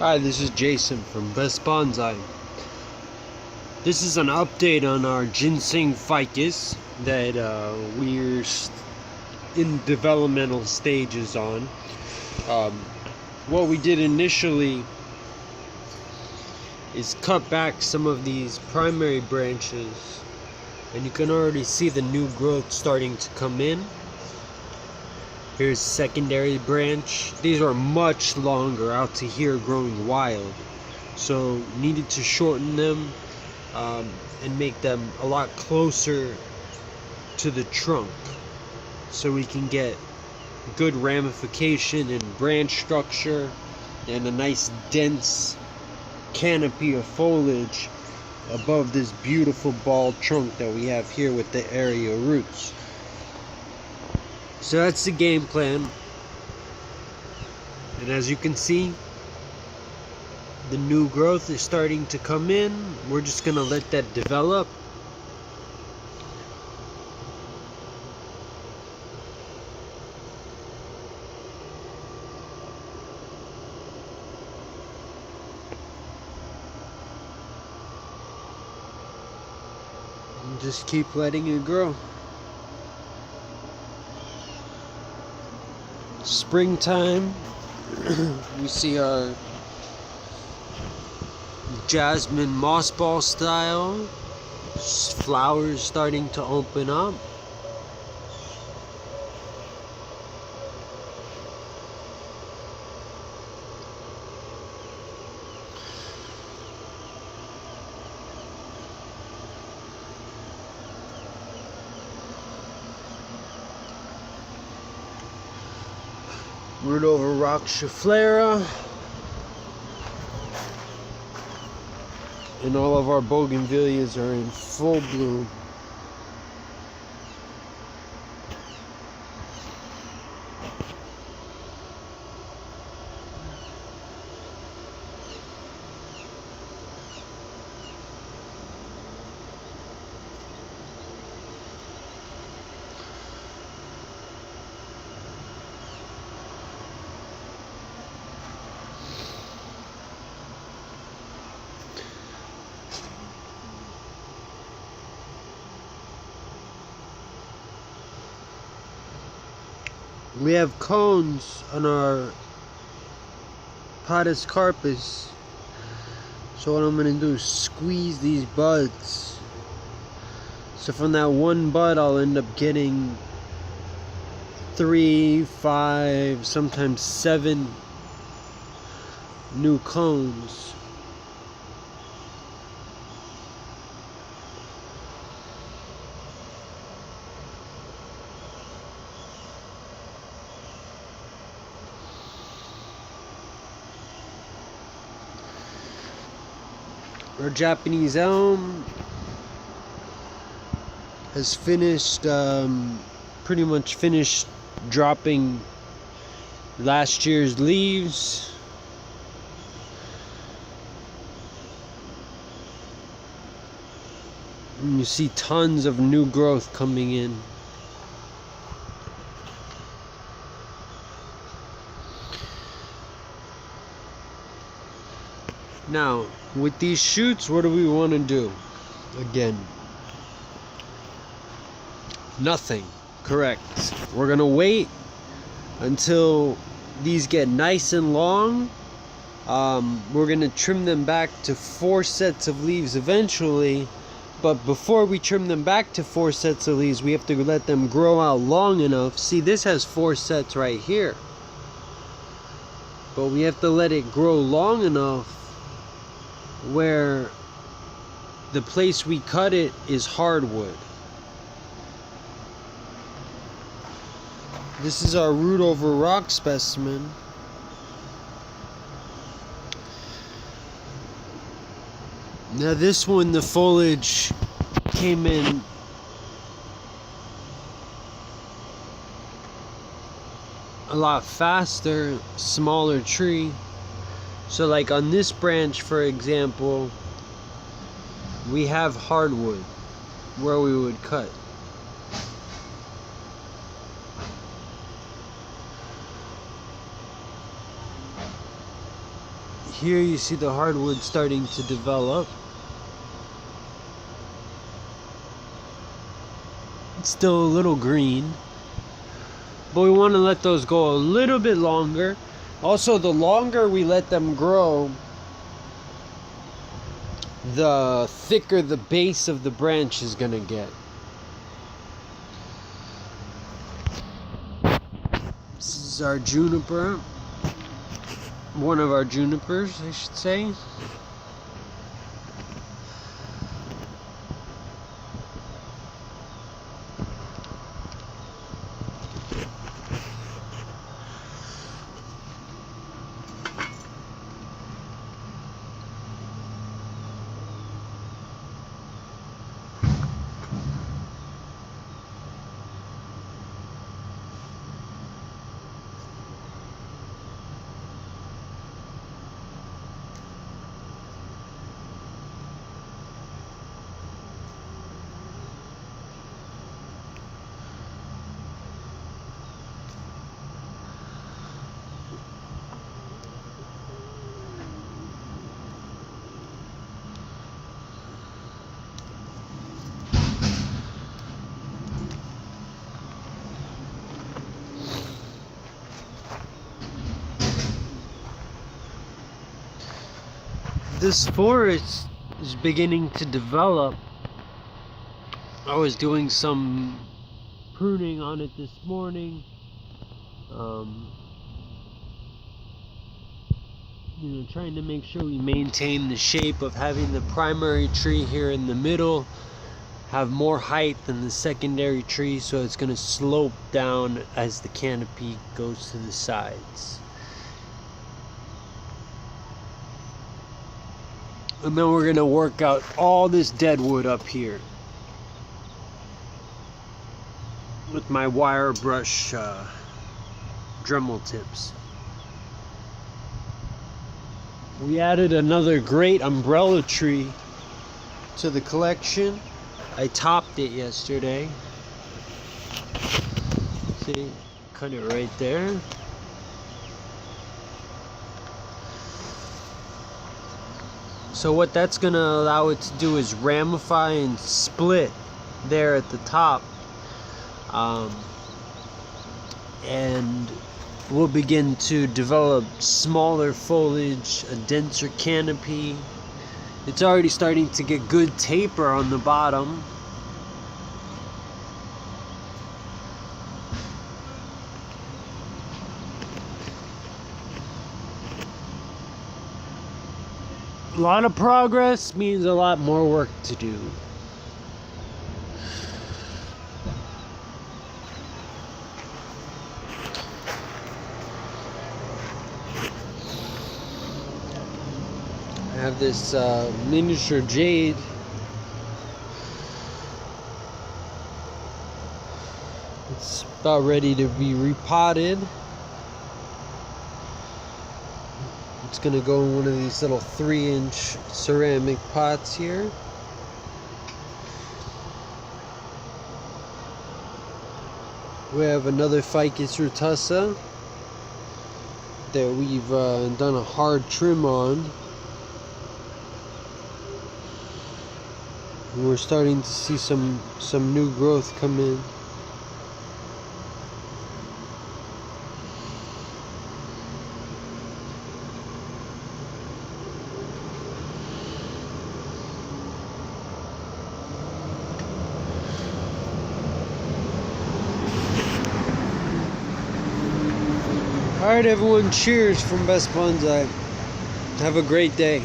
Hi, this is Jason from Ficus Bonsai. This is an update on our Ginsing Ficus that we're in developmental stages on. What we did initially is cut back some of these primary branches, and you can already see the new growth starting to come in. Here's secondary branch. These are much longer out to here, growing wild, so needed to shorten them and make them a lot closer to the trunk so we can get good ramification and branch structure and a nice dense canopy of foliage above this beautiful bald trunk that we have here with the area roots. So that's the game plan, and as you can see, the new growth is starting to come in. We're just gonna let that develop. And just keep letting it grow. Springtime, we see our jasmine mossball style flowers starting to open up. Root over rock Schefflera, and all of our bougainvilleas are in full bloom. We have cones on our Potus carpus, so what I'm going to do is squeeze these buds. So from that one bud I'll end up getting 3, 5, sometimes 7 new cones. Our Japanese elm has finished, pretty much finished dropping last year's leaves. And you see tons of new growth coming in. Now, with these shoots, what do we want to do? Again, nothing. Correct. We're going to wait until these get nice and long. We're going to trim them back to 4 sets of leaves eventually. But before we trim them back to 4 sets of leaves, we have to let them grow out long enough. See, this has 4 sets right here. But we have to let it grow long enough where the place we cut it is hardwood. This is our root over rock specimen. Now this one, the foliage came in a lot faster, smaller tree. So like on this branch, for example, we have hardwood where we would cut. Here you see the hardwood starting to develop. It's still a little green, but we want to let those go a little bit longer. Also, the longer we let them grow, the thicker the base of the branch is gonna get. This is our juniper, one of our junipers, I should say. This forest is beginning to develop. I was doing some pruning on it this morning. Trying to make sure we maintain the shape of having the primary tree here in the middle have more height than the secondary tree, so it's going to slope down as the canopy goes to the sides. And then we're going to work out all this dead wood up here with my wire brush Dremel tips. We added another great umbrella tree to the collection. I topped it yesterday. See, cut it right there. So what that's going to allow it to do is ramify and split there at the top. And we'll begin to develop smaller foliage, a denser canopy. It's already starting to get good taper on the bottom. A lot of progress means a lot more work to do. I have this miniature jade. It's about ready to be repotted. It's gonna go in one of these little 3-inch ceramic pots here. We have another Ficus rutusa that we've done a hard trim on. And we're starting to see some new growth come in. Alright everyone, cheers from Best Bonsai. Have a great day.